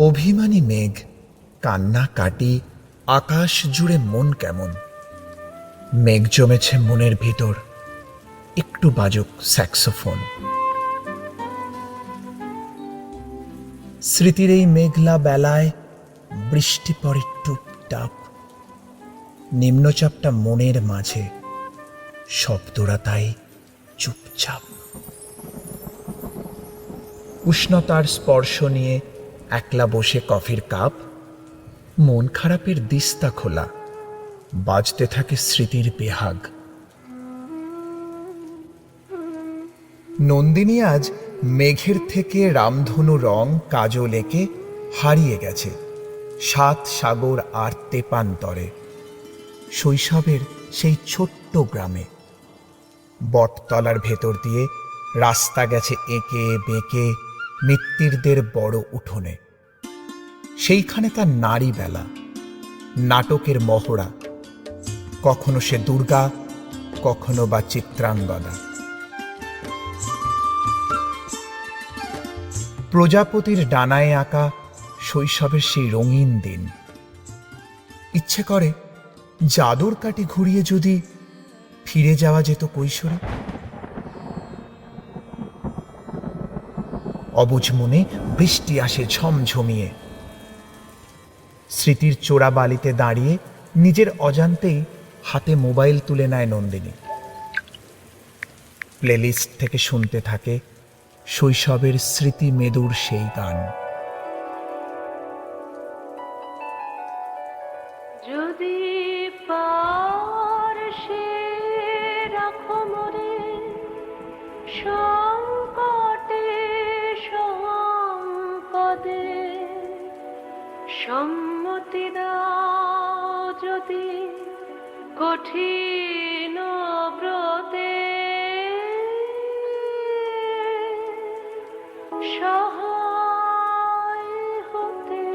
অভিমানী মেঘ, কান্না কাটি, আকাশ জুড়ে মন কেমন। মেঘ জমেছে মনের ভিতর, একটু বাজুক স্যাক্সোফোন। স্মৃতির এই মেঘলা বেলায় বৃষ্টি পড়ে টুপটাপ। নিম্নচাপটা মনের মাঝে, শব্দরা তাই চুপচাপ। উষ্ণতার স্পর্শ নিয়ে একলা বসে কফির কাপ, মন খারাপের দিস্তা খোলা, বাজতে থাকে স্মৃতির বেহাগ। নন্দিনী আজ মেঘের থেকে রামধনু রং কাজল এঁকে হারিয়ে গেছে 7 সাগর আর তেপান্তরে, শৈশবের সেই ছোট্ট গ্রামে। বটতলার ভেতর দিয়ে রাস্তা গেছে এঁকে বেঁকে মিত্তিরদের বড় উঠোনে। সেইখানে তার নারী বেলা, নাটকের মহড়া, কখনো সে দুর্গা, কখনো বা চিত্রাঙ্গদা। প্রজাপতির ডানায় আঁকা শৈশবের সেই রঙিন দিন। ইচ্ছে করে জাদুর কাঠি ঘুরিয়ে যদি ফিরে যাওয়া যেত কৈশোরে। অবুঝ মনে বৃষ্টি আসে ঝমঝমিয়ে। স্মৃতির চোরা বালিতে দাঁড়িয়ে নিজের অজান্তেই হাতে মোবাইল তুলে নেয় নন্দিনী। প্লেলিস্ট থেকে শুনতে থাকে শৈশবের স্মৃতি মেদুর সেই গান। যদি পারশে রাখো মোরে সংকটে সম্পদে, সম্মতি দাও যদি কঠিন ব্রতে, সহায় হতে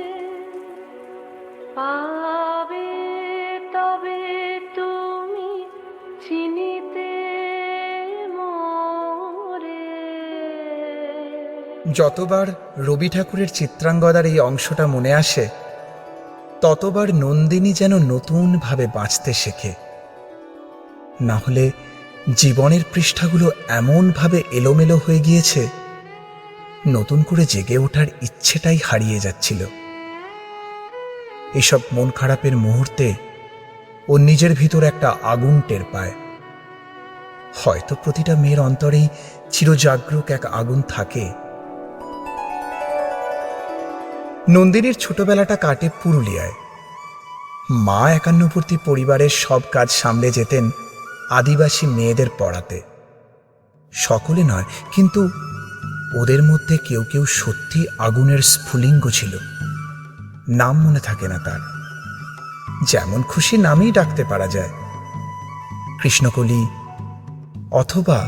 পাবে তবে তুমি চিনিতে মোরে। যতবার রবি ঠাকুরের চিত্রাঙ্গদার এই অংশটা মনে আসে, ততবার নন্দিনী যেন নতুনভাবে বাঁচতে শেখে। না হলে জীবনের পৃষ্ঠাগুলো এমনভাবে এলোমেলো হয়ে গিয়েছে, নতুন করে জেগে ওঠার ইচ্ছেটাই হারিয়ে যাচ্ছিল। এসব মন খারাপের মুহূর্তে ও নিজের ভিতর একটা আগুন টের পায়। হয়তো প্রতিটা মেয়ের অন্তরেই চিরজাগরুক এক আগুন থাকে। নন্দিনীর ছোটবেলাটা কাটে পুরুলিয়ায়। মা একান্নবর্তী পরিবারের সব কাজ সামলে যেতেন আদিবাসী মেয়েদের পড়াতে। সকলে নয়, কিন্তু ওদের মধ্যে কেউ কেউ সত্যি আগুনের স্ফুলিঙ্গ ছিল। নাম মনে থাকে না তার, যেমন খুশি নামেই ডাকতে পারা যায়। কৃষ্ণকলি অথবা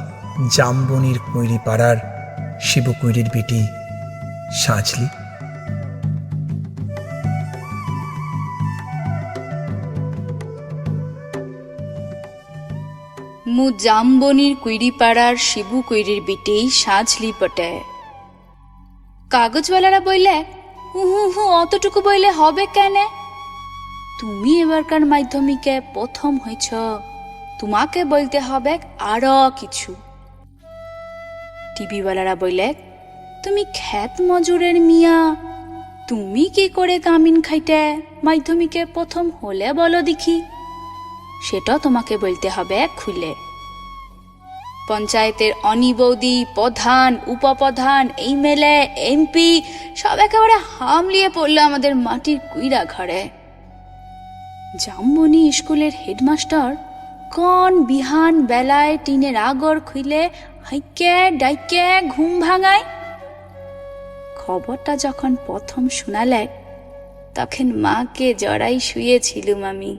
জামবনির কুঁইরি পাড়ার শিবু কুঁইরির বিটি সাঁচলি। মু জামবনির কুইরিপাড়ার শিবু কুইরির বিটেই সাঁঝলি পটে। কাগজওয়ালারা বইলে হু হু অতটুকু বইলে হবে কেন? তুমি এবারকার মাধ্যমিকে প্রথম হয়েছ, তোমাকে বলতে হবে আরো কিছু। টিভিওয়ালারা বইলে তুমি ক্ষেত মজুরের মিয়া, তুমি কি করে কামিন খাইতে মাধ্যমিকে প্রথম হলে বলো দেখি। সেটা তোমাকে বলতে হবে খুলে। পঞ্চায়েতের অনি বৌদি, প্রধান, উপপ্রধান, এমএলএ, এমপি সব একেবারে হামলিয়ে পড়লো আমাদের মাটির কুইরা ঘরে। জামবনি স্কুলের হেডমাস্টার কোন বিহান বেলায় টিনের আগর খুলে হাইকে ডাইকে ঘুম ভাঙায়। খবরটা যখন প্রথম শোনালে তখন মাকে জড়াই শুয়েছিলুম আমি।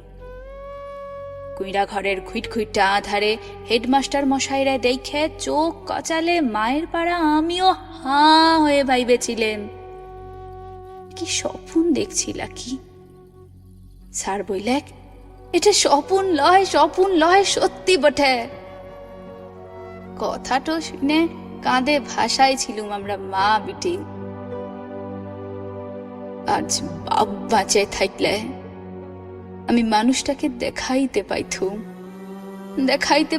কুইরা ঘরের খুইটখুইটা আধারে হেডমাস্টার মশাইরা দেখে চোখ কচালে মায়ের পাড়া আমিও হাঁ হয়ে ভাইবেছিলেন কি স্বপ্ন দেখছিলা কি। স্যার বইলেক এটা স্বপ্ন লয় সত্যি বটে। কথাটা শুনে কাঁদে ভাষায় ছিলুম আমরা মা বিটি। আজ বাপ বাঁচে থাকলে আমি মানুষটাকে দেখাইতে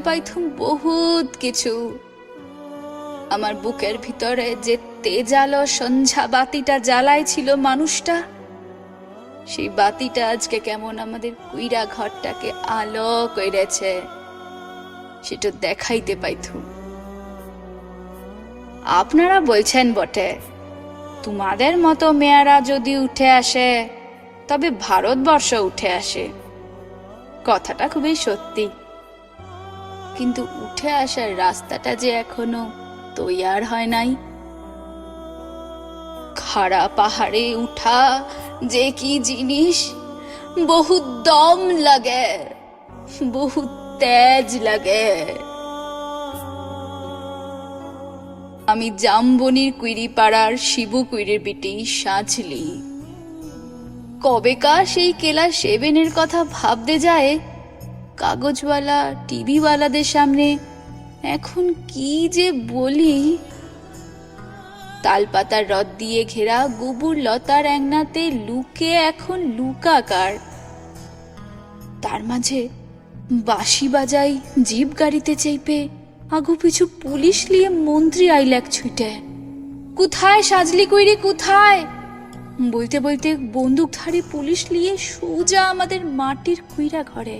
পাইথুম বহুত কিছু। আমার বুকের ভিতরে যে তেজালো সন্ধ্যা বাতিটা জ্বালায় ছিল মানুষটা, সেই বাতিটা আজকে কেমন আমাদের কুইরা ঘরটাকে আলো কইরেছে সেটা দেখাইতে পাইথুম। আপনারা বলছেন বটে, তোমাদের মতো মেয়েরা যদি উঠে আসে তবে ভারতবর্ষ উঠে আসে। কথাটা খুবই সত্যি, কিন্তু উঠে আসার রাস্তাটা যে এখনো তৈয়ার হয় নাই। খাড়া পাহাড়ে উঠা যে কি জিনিস, বহুত দম লাগে, বহুত তেজ লাগে। আমি জামবনির কুইরিপাড়ার শিবু কুইরির বিটি সাজলি। কবেকার সেই কেলা 7 কথা ভাবতে যায় কাগজওয়ালা টিভিওয়ালাদের সামনে এখন কি যে বলি। তালপাতার রদ দিয়ে ঘেরা গোবর লতার অ্যাংনাতে লুকে এখন লুকাকার। তার মাঝে বাঁশি বাজাই জিপ গাড়িতে চেপে আগু পিছু পুলিশ লিয়ে মন্ত্রী আইলাক ছুটে। কোথায় সাজলি কইরি কোথায় বলতে বলতে বন্দুকধারী পুলিশ লিয়ে সোজা আমাদের মাটির কুইরা ঘরে।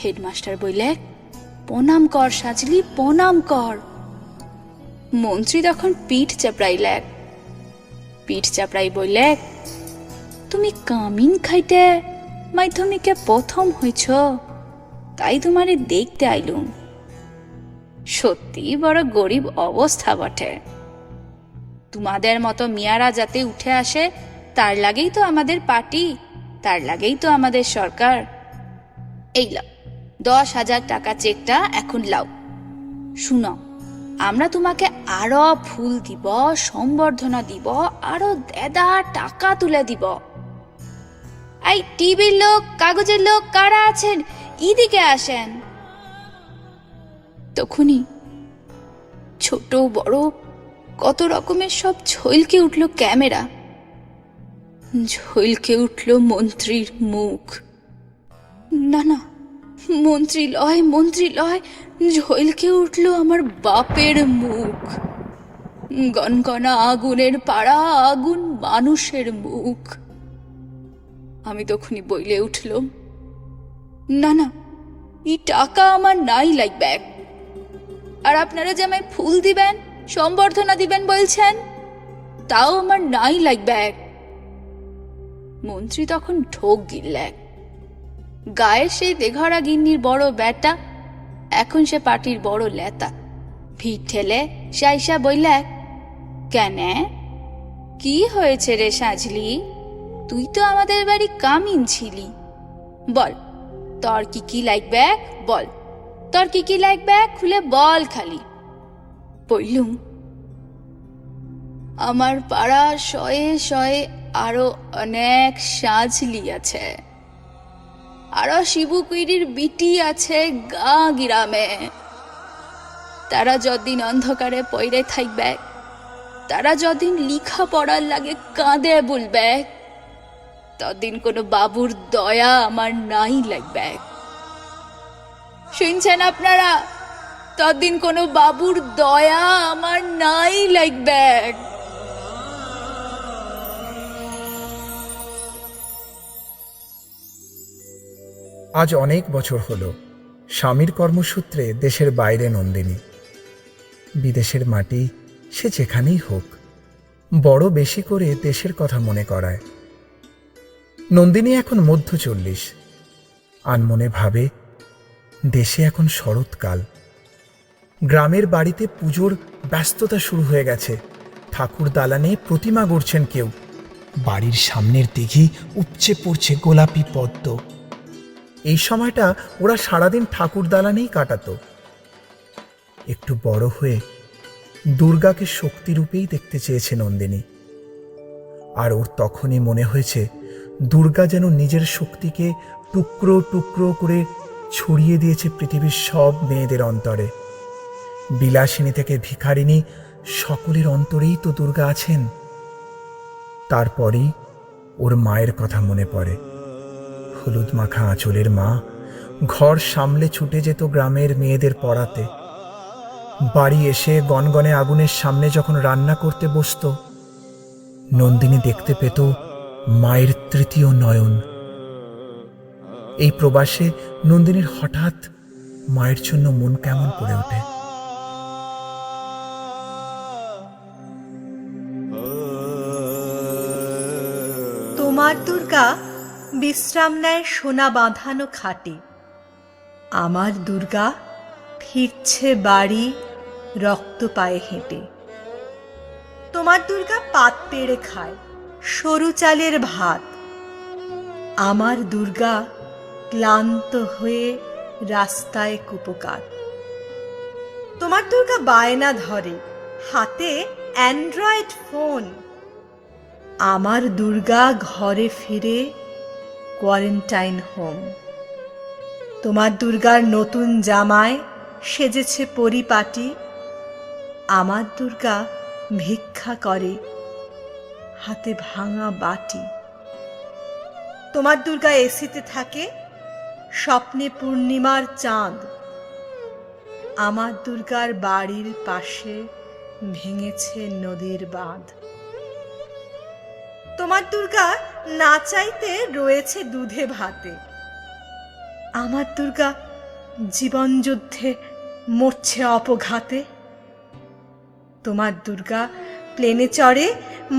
হেডমাস্টার বললে, প্রণাম কর সাজলি, প্রণাম কর। মন্ত্রী তখন পিঠ চাপড়াই বললে, তুমি কামিন খাইতে মাধ্যমিকে প্রথম হইছ, তাই তোমারে দেখতে আইলুম। সত্যি বড় গরিব অবস্থা বটে। তোমাদের মতো মিয়ারা যাতে উঠে আসে তার লাগেই তো আমাদের পার্টি, তার লাগেই তো আমাদের সরকার। এই লাও 10,000 টাকা চেকটা এখন লাও। শুনো, আমরা তোমাকে আরো ফুল দিব, সম্বর্ধনা দিব, আরো দেদা টাকা তুলে দিব। এই টিভির লোক, কাগজের লোক কারা আছেন, এদিকে আসেন। তখনই ছোট বড় কত রকমের সব ঝলকে উঠল ক্যামেরা, ঝলকে উঠল মন্ত্রীর মুখ। না না, মন্ত্রী লয়, ঝলকে উঠল আমার বাপের মুখ। গনগনা আগুনের পাড়া, আগুন মানুষের মুখ। আমি তখনই বইলে উঠলাম, না না, এই টাকা আমার নাই লাগবে। আর আপনারা যে আমায় ফুল দিবেন, সম্বর্ধনা দিবেন বলছেন, তাও আমার নাই লাগবে। মন্ত্রী তখন ঢোক গিললেন। গায়ে সেই দেঘরা গিন্নির বড় ব্যাটা, এখন সে পার্টির বড় লেতা। ভিড় ঠেলে সাইসা বললে, কেন কি হয়েছে রে সাজলি, তুই তো আমাদের বাড়ি কামিন ছিলি, বল তোর কি কি লাগবে, বল তোর কি কি লাগবে, খুলে বল খালি। বললুম, আমার পাড়া শয়ে শয়ে আরো অনেক সাজলি আছে, আরো শিবু কুইরির বিটি আছে গা গিরামে। তারা যদিন অন্ধকারে পয়রে থাকবে, তারা যদিন লিখা পড়ার লাগে কাঁদে বলবে, তদিন কোনো বাবুর দয়া আমার নাই লাগবে। শুনছেন আপনারা, তদিন কোনো বাবুর দয়া আমার নাই লাগবে। আজ অনেক বছর হলো স্বামীর কর্মসূত্রে দেশের বাইরে নন্দিনী। বিদেশের মাটি সে যেখানেই হোক, বড় বেশি করে দেশের কথা মনে করায়। নন্দিনী এখন মধ্য 40, আনমনে ভাবে দেশে এখন শরৎকাল। গ্রামের বাড়িতে পুজোর ব্যস্ততা শুরু হয়ে গেছে। ঠাকুর দালানে প্রতিমা গড়ছেন কেউ, বাড়ির সামনের দিঘি উপচে পড়ছে গোলাপি পদ্ম। এই সময়টা ওরা সারাদিন ঠাকুর দালানেই কাটাতো। একটু বড় হয়ে দুর্গাকে শক্তিরূপেই দেখতে চেয়েছে নন্দিনী। আর ওর তখনই মনে হয়েছে দুর্গা যেন নিজের শক্তিকে টুকরো টুকরো করে ছড়িয়ে দিয়েছে পৃথিবীর সব মেয়েদের অন্তরে। বিলাসিনী থেকে ভিখারিনী, সকলের অন্তরেই তো দুর্গা আছেন। তারপরই ওর মায়ের কথা মনে পড়ে। হলুদ মাখা আঁচলের মা ঘর সামলে ছুটে যেত গ্রামের মেয়েদের পড়াতে। বাড়ি এসে গনগনে আগুনের সামনে যখন রান্না করতে বসতো, নন্দিনী দেখতে পেত মায়ের তৃতীয় নয়ন। এই প্রবাসে নন্দিনীর হঠাৎ মায়ের জন্য মন কেমন করে ওঠে। তোমার দুর্গা বিশ্রাম নেয় সোনা বাঁধানো খাটে, আমার দুর্গা ফিরছে বাড়ি রক্ত পায়ে হেঁটে। তোমার দুর্গা পাত পেড়ে খায় সরু চালের ভাত, আমার দুর্গা ক্লান্ত হয়ে রাস্তায় কুপোকাত। তোমার দুর্গা বায়না ধরে হাতে অ্যান্ড্রয়েড ফোন, আমার দুর্গা ঘরে ফিরে কোয়ারেন্টাইন হোম। তোমার দুর্গার নতুন জামায় সেজেছে পরিপাটি, আমার দুর্গা ভিক্ষা করে হাতে ভাঙা বাটি। তোমার দুর্গা এসিতে থাকে স্বপ্নে পূর্ণিমার চাঁদ, আমার দুর্গার বাড়ির পাশে ভেঙেছে নদীর বাঁধ। তোমার দুর্গা না চাইতে রয়েছে দুধে ভাতে, আমার দুর্গা জীবন যুদ্ধে মরছে অপঘাতে। তোমার দুর্গা প্লেনে চড়ে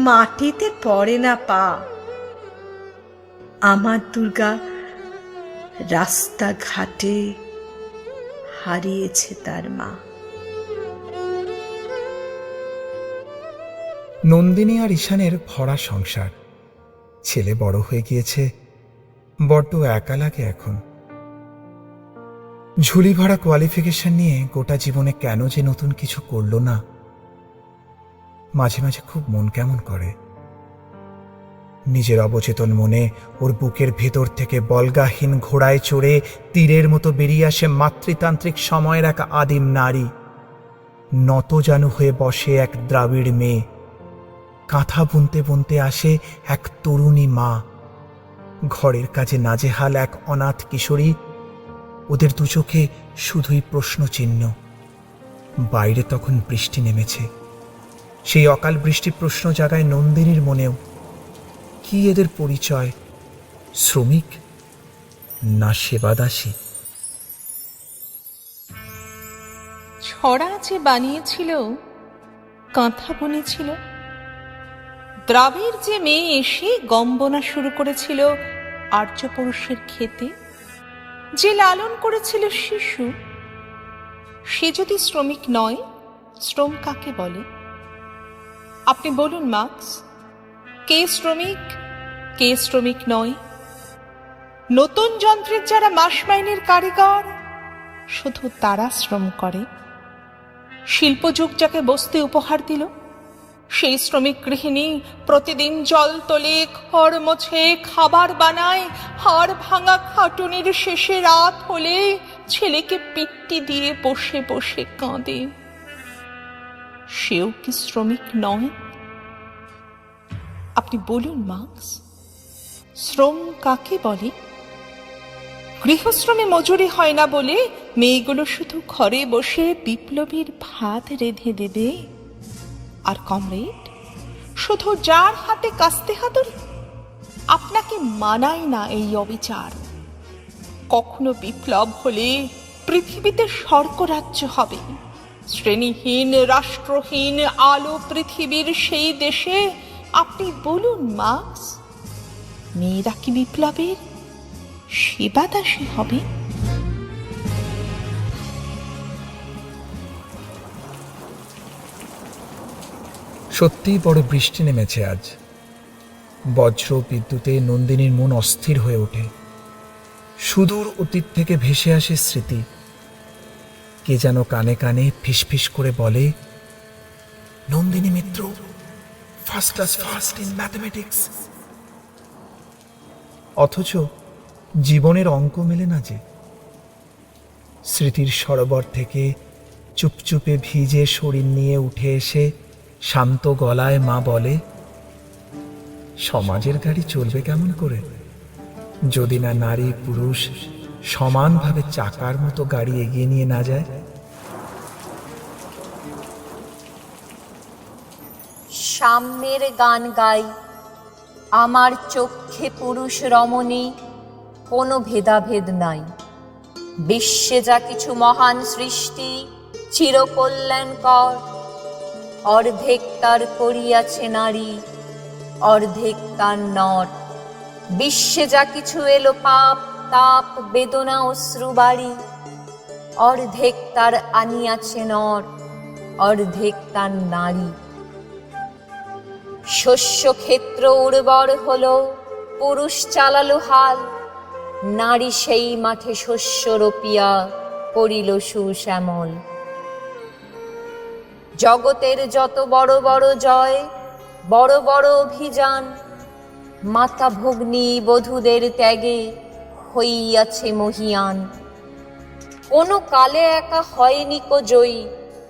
মাটিতে পড়ে না পা, আমার দুর্গা রাস্তাঘাটে হারিয়েছে তার মা। নন্দিনী আর ঈশানের ভরা সংসার। ছেলে বড় হয়ে গিয়েছে, বড্ড একা লাগে এখন। ঝুলি ভরা কোয়ালিফিকেশন নিয়ে গোটা জীবনে কেন যে নতুন কিছু করলো না, মাঝে মাঝে খুব মন কেমন করে। নিজের অবচেতন মনে ওর বুকের ভেতর থেকে বলগাহীন ঘোড়ায় চড়ে তীরের মতো বেরিয়ে আসে মাতৃতান্ত্রিক সময়ের এক আদিম নারী। নতজানু হয়ে বসে এক দ্রাবিড় মেয়ে, কাঁথা বুনতে বুনতে আসে এক তরুণী মা, ঘরের কাজে নাজেহাল এক অনাথ কিশোরী। ওদের দু চোখে শুধুই প্রশ্নচিহ্ন। বাইরে তখন বৃষ্টি নেমেছে, সেই অকাল বৃষ্টি প্রশ্ন জাগায় নন্দিনীর মনেও। কি এদের পরিচয়, শ্রমিক না সেবাদাসী? ছড়া যে বানিয়েছিল, কাঁথা বুনেছিল, দ্রাবিড় যে মেয়ে এসে গম বোনা শুরু করেছিল আর্য পুরুষের ক্ষেতে, যে লালন করেছিল শিশু, সে যদি শ্রমিক নয়, শ্রম কাকে বলে? আপনি বলুন মার্কস, কে শ্রমিক, কে শ্রমিক নয়? নতুন যন্ত্রের যারা মাস মাইনের কারিগর, শুধু তারা শ্রম করে। শিল্পযুগ যাকে বস্তি উপহার দিল, সেই শ্রমিক গৃহিণী প্রতিদিন জল তোলে, খড় মোছে, খাবার বানায়, হাড় ভাঙা খাটুনির শেষে রাত হলে ছেলেকে পিট্টি দিয়ে বসে বসে কাঁদে। সেও কি শ্রমিক নয়? আপনি বলুন মার্কস, শ্রম কাকে বলে? গৃহশ্রমে মজুরি হয় না বলে মেয়েগুলো শুধু ঘরে বসে বিপ্লবীর ভাত রেঁধে দেবে, আর কমরেড শুধু যার হাতে কাস্তে হাতুড়ি। আপনাকে মানায় না এই অবিচার। কখনো বিপ্লব হলে পৃথিবীতে স্বর্গরাজ্য হবে। শ্রেণীহীন, রাষ্ট্রহীন আলো পৃথিবীর সেই দেশে আপনি বলুন মার্কস, মেয়েরা কি বিপ্লবের সেবাদাসী হবে? সত্যিই বড় বৃষ্টি নেমেছে আজ। বজ্র বিদ্যুতে নন্দিনীর মন অস্থির হয়ে ওঠে। সুদূর অতীত থেকে ভেসে আসে স্মৃতি। কে যেন কানে কানে ফিসফিস করে বলে, Nandini Mitra first class first in mathematics. অথচ জীবনের অঙ্ক মেলে না যে। স্মৃতির সরোবর থেকে চুপচুপে ভিজে শরীর নিয়ে উঠে এসে শান্ত গলায় মা বলে, সমাজের গাড়ি চলবে কেমন করে যদি না নারী পুরুষ সমানভাবে চাকার মতো গাড়ি এগিয়ে নিয়ে না যায়? সাম্যের গান গাই, আমার চক্ষে পুরুষ রমণী, কোনো ভেদাভেদ নাই। বিশ্বে যা কিছু মহান সৃষ্টি চিরকল্যাণকর, অর্ধেক তার করিয়াছে নারী, অর্ধেক তার নর। বিশ্বে যা কিছু এলো পাপ তাপ বেদনা অশ্রু বাড়ি, অর্ধেক তার আনিয়াছে নর, অর্ধেক তার নারী। শস্য ক্ষেত্র উর্বর হলো, পুরুষ চালালো হাল, নারী সেই মাঠে শস্য রোপিয়া করিল সুশ্যামল। জগতের যত বড় বড় জয়, বড় বড় অভিযান, মাতা ভগ্নী বধূদের ত্যাগে হইয়াছে মহিয়ান। কোনো কালে একা হয়নি কো জয়ী,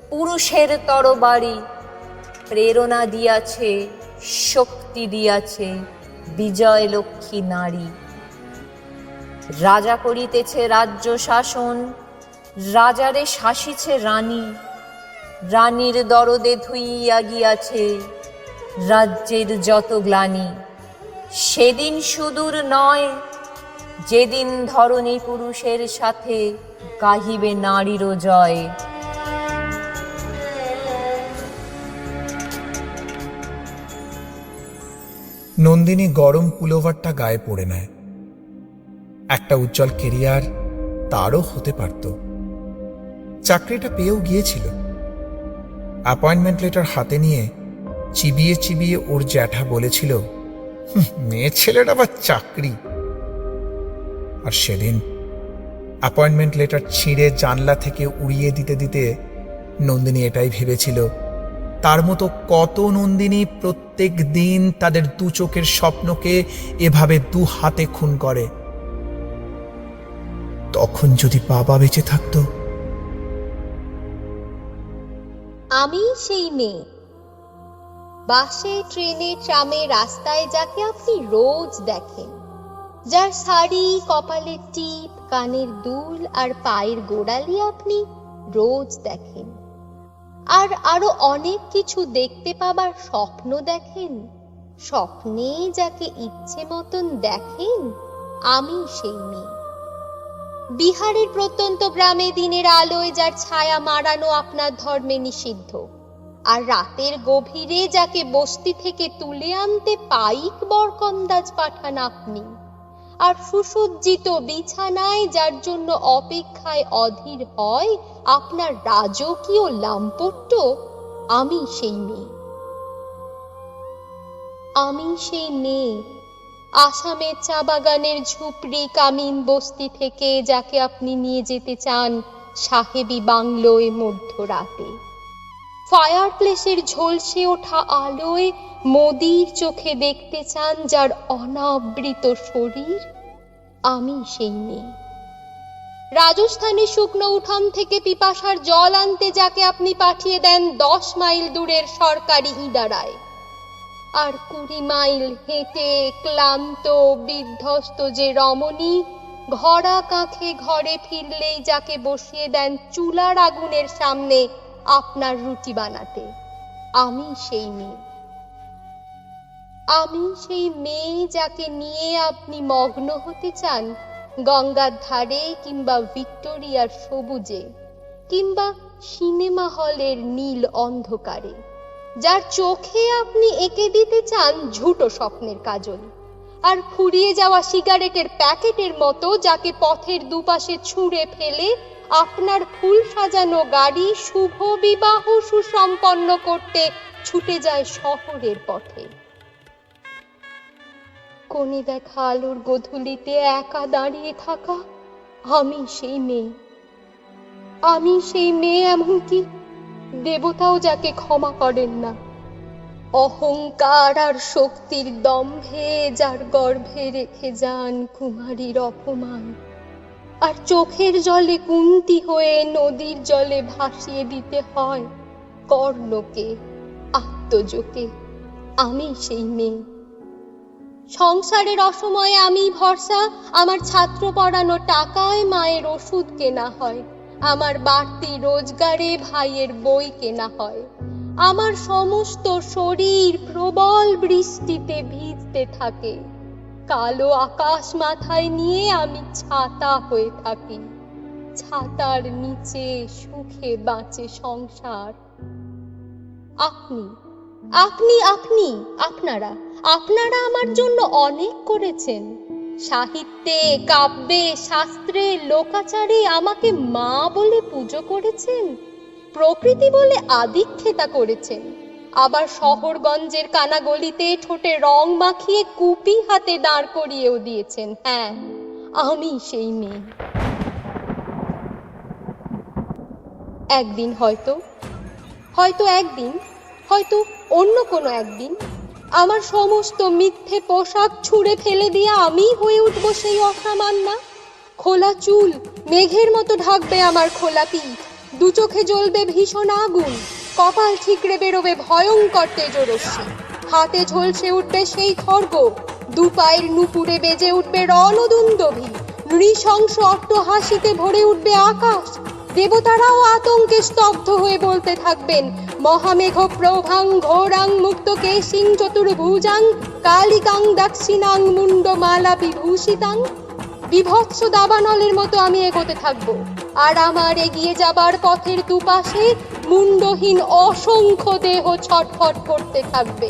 পুরুষের তরবারি প্রেরণা দিয়াছে, শক্তি দিয়াছে বিজয় লক্ষ্মী নারী। রাজা করিতেছে রাজ্য শাসন, রাজারে শাসিছে রানী, রানীর দরদে ধুইয়া গিয়াছে রাজ্যের যত গ্লানি। সেদিন সুদূর নয়, যেদিন ধরণী পুরুষের সাথে গাহিবে নারীরও জয়। নন্দিনী গরম পুলোভারটা গায়ে পড়ে নেয়। একটা উজ্জ্বল কেরিয়ার তারও হতে পারত। চাকরিটা পেয়েও গিয়েছিল। অ্যাপয়েন্টমেন্ট লেটার হাতে নিয়ে চিবিয়ে চিবিয়ে ওর জ্যাঠা বলেছিল, মেয়ে ছেলের আবার চাকরি। আর সেদিন অ্যাপয়েন্টমেন্ট লেটার ছিঁড়ে জানলা থেকে উড়িয়ে দিতে দিতে নন্দিনী এটাই ভেবেছিল, তার মতো কত নন্দিনী প্রত্যেক দিন তাদের দু চোখের স্বপ্নকে এভাবে দু হাতে খুন করে। তখন যদি বাবা বেঁচে থাকতো। আমি সেই মেয়ে, বাসে ট্রেনে ট্রামে রাস্তায় যাকে আপনি রোজ দেখেন, যার শাড়ি, কপালের টিপ, কানের দুল আর পায়ের গোড়ালি আপনি রোজ দেখেন, আর আরো অনেক কিছু দেখতে পাবার স্বপ্ন দেখেন। স্বপ্নে যাকে ইচ্ছে মতন দেখেন, আমি সেই মেয়ে। বিহারের প্রত্যন্ত গ্রামে দিনের আলোয় যার ছায়া মারানো আপনার ধর্মে নিষিদ্ধ, আর রাতের গভীরে যাকে বস্তি থেকে তুলে আনতে পাইক বরকন্দাজ পাঠান আপনি, আর সুসজ্জিত বিছানায় যার জন্য অপেক্ষায় অধীর হয় আপনার রাজকীয় লাম্পট্য, আমি সেই মেয়ে। আমি সেই মেয়ে, আসামের চা বাগানের ঝুপড়ি কামিন বস্তি থেকে যাকে আপনি নিয়ে যেতে চান সাহেবী বাংলোয় মধ্যরাতে। ফায়ার প্লেসের ঝলসে ওঠা আলোয় মোদির চোখে দেখতে চান যার অনাবৃত শরীর, আমি সেই মেয়ে। রাজস্থানের শুকনো উঠান থেকে পিপাসার জল আনতে যাকে আপনি পাঠিয়ে দেন 10 মাইল দূরের সরকারি ইদারায়, আর 20 মাইল হেঁটে ক্লান্ত বিধ্বস্ত যে রমণী ঘরা কাঁখে ঘরে ফিরলেই যাকে বসিয়ে দেন চুলার আগুনের সামনে আপনার রুটি বানাতে, আমি সেই মেয়ে। আমি সেই মেয়ে যাকে নিয়ে আপনি মগ্ন হতে চান গঙ্গার ধারে কিংবা ভিক্টোরিয়ার সবুজে কিংবা সিনেমা হলের নীল অন্ধকারে, যার চোখে আপনি এঁকে দিতে চান ঝুটো স্বপ্নের কাজল, আর ফুরিয়ে যাওয়া সিগারেটের প্যাকেটের মতো যাকে পথের দুপাশে ছুঁড়ে ফেলে আপনার ফুল সাজানো গাড়ি শুভ বিবাহ সুসম্পন্ন করতে ছুটে যায় শহরের পথে। কোণে দেখা আলোর গোধূলিতে একা দাঁড়িয়ে থাকা, আমি সেই মেয়ে। আমি সেই মেয়ে, এমনকি দেবতাও যাকে ক্ষমা করেন না। অহংকার আর শক্তির দম্ভে যার গর্ভে রেখে যান কুমারীর অপমান, আর চোখের জলে কুন্তি হয়ে নদীর জলে ভাসিয়ে দিতে হয় কর্ণকে, আত্মজকে, আমি সেই মেয়ে। সংসারের অসময়ে আমি ভরসা, আমার ছাত্র পড়ানো টাকায় মায়ের ওষুধ কেনা হয়, আমার বাড়তি রোজগারে ভাইয়ের বই কেনা হয়, আমার সমস্ত শরীর প্রবল বৃষ্টিতে ভিজতে থাকে, কালো আকাশ মাথায় নিয়ে আমি ছাতা হয়ে থাকি, ছাতার নিচে সুখে বাঁচে সংসার। আপনি আপনি আপনি আপনারা আপনারা আমার জন্য অনেক করেছেন। সাহিত্যে, কাব্যে, শাস্ত্রে, লোকাচারে আমাকে মা বলে পুজো করেছেন, প্রকৃতি বলে আদিক্ষেতা করেছেন, আবার শহরগঞ্জের কানাগলিতে ঠোঁটে রং মাখিয়ে কুপি হাতে দাঁড় করিয়েও দিয়েছেন। হ্যাঁ, আমি সেই মেয়ে। একদিন হয়তো একদিন, হয়তো অন্য কোনো একদিন আমার সমস্ত মিথ্যে পোশাক ছুঁড়ে ফেলে দিয়ে আমি হয়ে উঠবো সেই অসামান্যা। খোলা চুল মেঘের মতো ঢাকবে আমার খোলা পিঠ, দু চোখে জ্বলবে ভীষণ আগুন, কপাল ঠিকরে বেরোবে ভয়ঙ্কর তেজরশ্মি, হাতে ঝলসে উঠবে সেই খড়গ, দু পায়ের নুপুরে বেজে উঠবে রণদুন্দভি, নৃশংস অট্টহাসিতে ভরে উঠবে আকাশ, দেবতারাও আতঙ্কে স্তব্ধ হয়ে বলতে থাকবেন, মহামেঘ প্রভাং ঘোরাং মুক্ত কেশিং চতুর্ভুজাং কালিকাং দক্ষিণাং মুন্ডমালা বিভূষিতাং। বিভৎস দাবানলের মতো আমি এগোতে থাকবো, আর আমার এগিয়ে যাবার পথের দুপাশে মুন্ডহীন অসংখ্য দেহ ছটফট করতে থাকবে।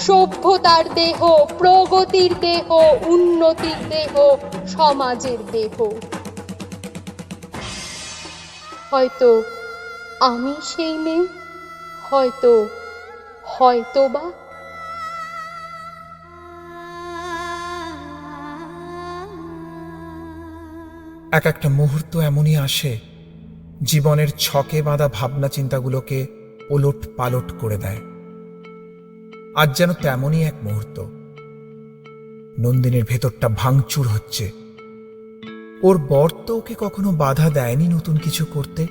সভ্যতার দেহ, প্রগতির দেহ, উন্নতির দেহ, সমাজের দেহ। হয়তো আমি সেই মেয়ে, হয়তো বা। এক একটা মুহূর্ত এমনই আসে, জীবনের ছকে বাঁধা ভাবনা চিন্তাগুলোকে ওলট পালট করে দেয়। আজ যেন তেমনই এক মুহূর্ত। নন্দিনীর ভেতরটা ভাঙচুর হচ্ছে। ওর বর তো ওকে কখনো বাধা দেয়নি নতুন কিছু করতে,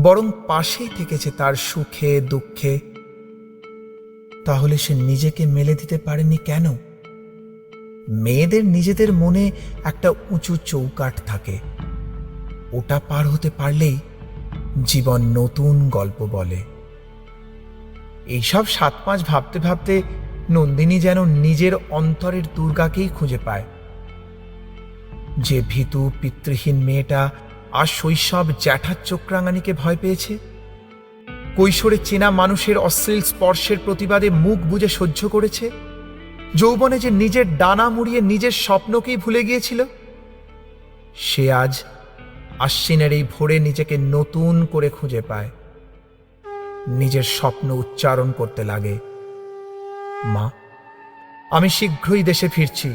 বরং পাশেই থেকেছে তার সুখে দুঃখে। তাহলে সে নিজেকে মেলে দিতে পারেনি কেন? মেয়েদের নিজেদের মনে একটা উঁচু চৌকাঠ থাকে, ওটা পার হতে পারলেই জীবন নতুন গল্প বলে। এইসব 7-5 ভাবতে ভাবতে নন্দিনী যেন নিজের অন্তরের দুর্গাকেই খুঁজে পায়। যে ভীতু পিতৃহীন মেয়েটা আর শৈশব জ্যাঠার চোখরাঙানিকে ভয় পেয়েছে, কৈশোরে চেনা মানুষের অশ্লীল স্পর্শের প্রতিবাদে মুখ বুজে সহ্য করেছে, যৌবনে যে নিজের ডানা মুড়িয়ে নিজের স্বপ্নকেই ভুলে গিয়েছিল, সে আজ আশ্বিনের এই ভোরে নিজেকে নতুন করে খুঁজে পায়। নিজের স্বপ্ন উচ্চারণ করতে লাগে, মা, আমি শীঘ্রই দেশে ফিরছি।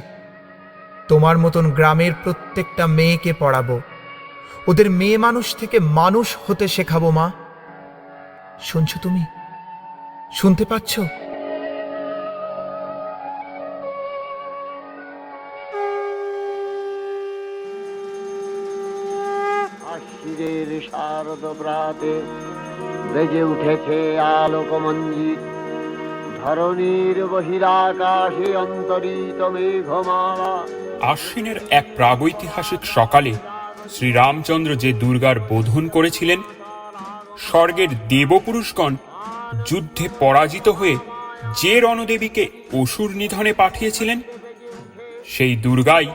তোমার মতন গ্রামের প্রত্যেকটা মেয়েকে পড়াবো, ওদের মেয়ে মানুষ থেকে মানুষ হতে শেখাবো। মা, শুনছো তুমি? শুনতে পাচ্ছ? আশ্বিরের শারদ প্রাতে বেজে উঠেছে আলোকমঞ্জিত, ধরণীর বহিরাকাশে অন্তরিত মেঘমালা। আশ্বিনের এক প্রাগৈতিহাসিক সকালে শ্রীরামচন্দ্র যে দুর্গার বোধন করেছিলেন, স্বর্গের দেবপুরুষগণ যুদ্ধে পরাজিত হয়ে যে রণদেবীকে অসুর নিধনে পাঠিয়েছিলেন, সেই দুর্গাই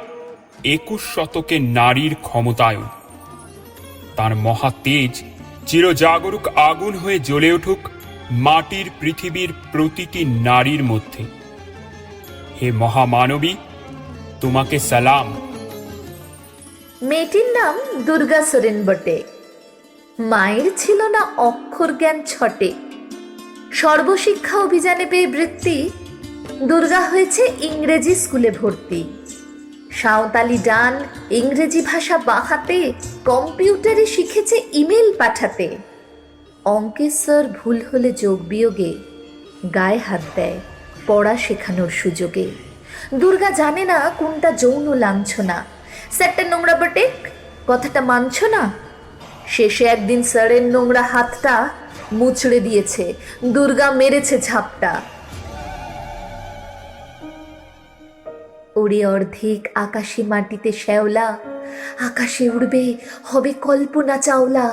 21 শতকে নারীর ক্ষমতায়ন। তার মহা তেজ চিরজাগরুক আগুন হয়ে জ্বলে উঠুক মাটির পৃথিবীর প্রতিটি নারীর মধ্যে। হে মহামানবী, তোমাকে সালাম। মেয়েটির নাম দুর্গা সোরেন বটে। মায়ের ছিল না অক্ষর জ্ঞান ছটে। সর্বশিক্ষা অভিযানে পেয়ে বৃত্তি, দুর্গা হয়েছে ইংরেজি স্কুলে ভর্তি। সাঁওতালি ডান ইংরেজি ভাষা বাঁহাতে, কম্পিউটারে শিখেছে ইমেল পাঠাতে। অঙ্কের স্যার ভুল হলে যোগ বিয়োগে গায়ে হাত দেয় পড়া শেখানোর সুযোগে। দুর্গা জানে না কোনটা যৌন লাঞ্ছনা। স্যারটা নোংরা বটে, কথাটা মানছ না? শেষে একদিন স্যারের নোংরা হাতটা মুচড়ে দিয়েছে, দুর্গা মেরেছে ঝাপটা। ওড়ে অর্ধেক আকাশে মাটিতে শ্যাওলা, আকাশে উড়বে হবে কল্পনা চাওলা।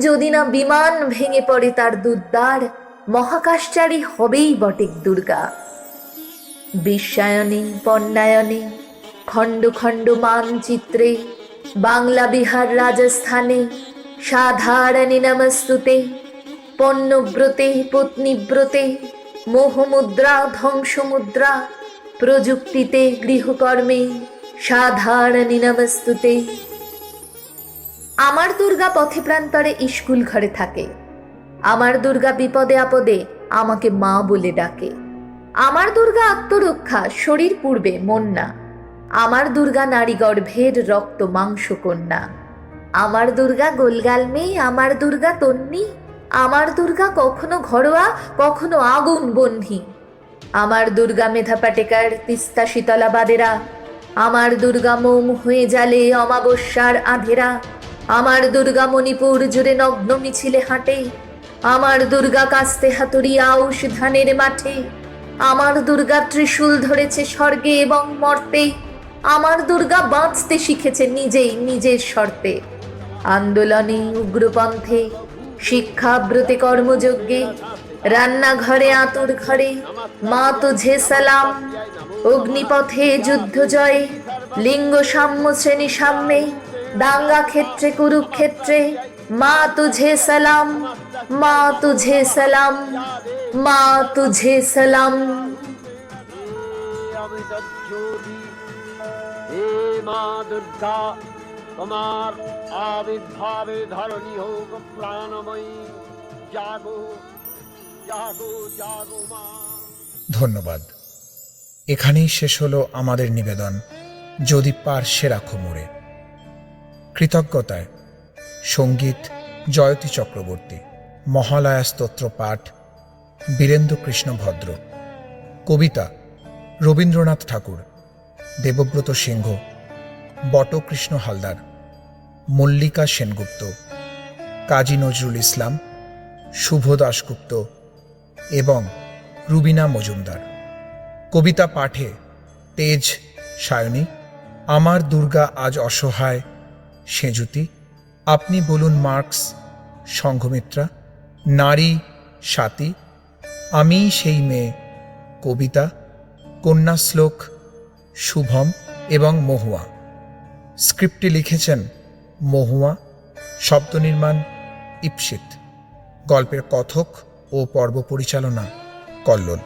যদি না বিমান ভেঙে পড়ে তার দুদ্দার, মহাকাশচারী হবেই বটে দুর্গা। বিশ্বায়নে পণ্যায়নে খণ্ড খণ্ড মানচিত্রে, বাংলা বিহার রাজস্থানে সাধারণে নমস্তুতে। পণ্যব্রতে পত্নীব্রতে মোহমুদ্রা ধ্বংসমুদ্রা, প্রযুক্তিতে গৃহকর্মে সাধারণে নমস্তুতে। আমার দুর্গা পথে প্রান্তরে স্কুল ঘরে থাকে। আমার দুর্গা বিপদে আপদে আমাকে মা বলে ডাকে। আমার দুর্গা আত্মরক্ষা, শরীর পূর্বে মন না। আমার দুর্গা নারী গর্ভের রক্ত মাংস কন্যা। আমার দুর্গা গোলগাল মেয়ে, আমার দুর্গা তন্নি। আমার দুর্গা কখনো ঘরোয়া কখনো আগুন বহ্নি। আমার দুর্গা মেধা পাটেকার, তিস্তা শীতলা বাদেরা। আমার দুর্গা মোম হয়ে জালে অমাবস্যার আধেরা। আমার দুর্গা মণিপুর জুড়ে নগ্ন মিছিলে হাঁটে। আমার দুর্গা কাস্তে হাতুড়ি আউশ ধানের মাঠে। আমার দুর্গা ত্রিশূল ধরেছে স্বর্গে এবং মর্তে। আমার দুর্গা বাঁচতে শিখেছে নিজেই নিজের শর্তে। আন্দোলনে উগ্রপন্থে, শিক্ষাব্রতে কর্মযজ্ঞে, রান্নাঘরে আতুর ঘরে মা তুঝে সালাম। অগ্নিপথে যুদ্ধ জয়ে, লিঙ্গ সাম্য শ্রেণী সাম্যে, দাঙ্গা ক্ষেত্রে কুরুক্ষেত্রে মা তুঝে সালাম, মা তুঝে সালাম, মা তুঝে সালাম। অমৃতজ্যোতি হে মা দুর্গা, তোমার আবির্ভাবে ধরণী হোক প্রাণময়ী। জাগো জাগো জাগো মা। ধন্যবাদ। এখানেই শেষ হলো আমাদের নিবেদন যদি পারশে রাখো মোরে। কৃতজ্ঞতায় সঙ্গীত জয়তী চক্রবর্তী, মহালয়া স্তোত্র পাঠ বীরেন্দ্র কৃষ্ণ ভদ্র, কবিতা রবীন্দ্রনাথ ঠাকুর, দেবব্রত সিংহ, বটকৃষ্ণ হালদার, মল্লিকা সেনগুপ্ত, কাজী নজরুল ইসলাম, শুভ দাশগুপ্ত এবং রুবিনা মজুমদার। কবিতা পাঠে তেজ সায়নী, আমার দুর্গা আজ অসহায় সেজুতি, আপনি বলুন মার্কস সংঘমিত্রা, নারী স্বাতী, আমি সেই মেয়ে কবিতা, কন্যা শ্লোক শুভম এবং মহুয়া। স্ক্রিপ্টটি লিখেছেন মহুয়া, শব্দ নির্মাণ ইপসিত, গল্পের কথক ও পর্ব পরিচালনা কল্লোল।